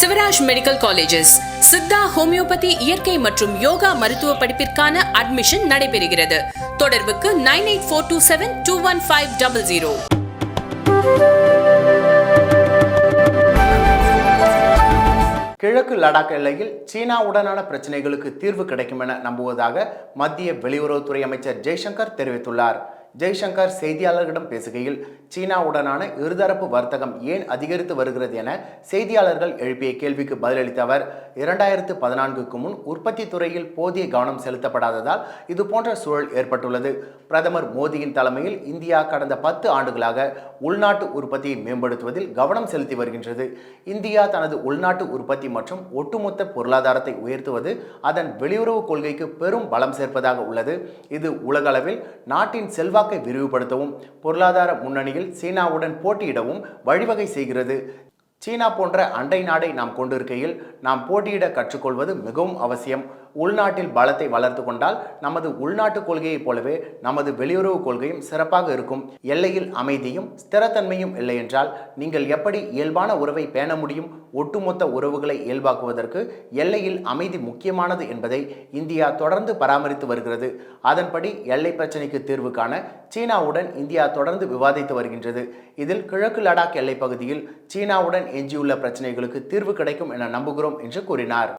Shivraj medical colleges Siddha homeopathy இயற்கை மற்றும் யோகா மருத்துவ படிப்பிற்கான அட்மிஷன் நடைபெறுகிறது. தொடர்புக்கு 9842721500. கிழக்கு லடாக் எல்லையில் சீனாவுடனான பிரச்சனைகளுக்கு தீர்வு கிடைக்கும் என நம்புவதாக மத்திய வெளியுறவுத்துறை அமைச்சர் ஜெய்சங்கர் தெரிவித்துள்ளார். ஜெய்சங்கர் செய்தியாளர்களிடம் பேசுகையில், சீனாவுடனான இருதரப்பு வர்த்தகம் ஏன் அதிகரித்து வருகிறது என செய்தியாளர்கள் எழுப்பிய கேள்விக்கு பதிலளித்த அவர், 2014க்கு முன் உற்பத்தி துறையில் போதிய கவனம் செலுத்தப்படாததால் இதுபோன்ற சூழல் ஏற்பட்டுள்ளது. பிரதமர் மோடியின் தலைமையில் இந்தியா கடந்த 10 ஆண்டுகளாக உள்நாட்டு உற்பத்தியை மேம்படுத்துவதில் கவனம் செலுத்தி வருகின்றது. இந்தியா தனது உள்நாட்டு உற்பத்தி மற்றும் ஒட்டுமொத்த பொருளாதாரத்தை உயர்த்துவது அதன் வெளியுறவு கொள்கைக்கு பெரும் பலம் சேர்ப்பதாக உள்ளது. இது உலகளவில் நாட்டின் செல்வாக்கை விரிவுபடுத்தவும் பொருளாதார முன்னணியில் சீனாவுடன் போட்டியிடவும் வழிவகை செய்கிறது. சீனா போன்ற அண்டை நாடை நாம் கொண்டிருக்கையில் நாம் போட்டியிட கற்றுக்கொள்வது மிகவும் அவசியம். உள்நாட்டில் பலத்தை வளர்த்து கொண்டால் நமது உள்நாட்டு கொள்கையைப் போலவே நமது வெளியுறவு கொள்கையும் சிறப்பாக இருக்கும். எல்லையில் அமைதியும் ஸ்திரத்தன்மையும் இல்லை என்றால் நீங்கள் எப்படி இயல்பான உறவை பேண முடியும்? ஒட்டுமொத்த உறவுகளை இயல்பாக்குவதற்கு எல்லையில் அமைதி முக்கியமானது என்பதை இந்தியா தொடர்ந்து பராமரித்து வருகிறது. அதன்படி எல்லை பிரச்சினைக்கு தீர்வு காண சீனாவுடன் இந்தியா தொடர்ந்து விவாதித்து வருகின்றது. இதில் கிழக்கு லடாக் எல்லை பகுதியில் சீனாவுடன் எஞ்சியுள்ள பிரச்சனைகளுக்கு தீர்வு கிடைக்கும் என நம்புகிறோம் என்று கூறினார்.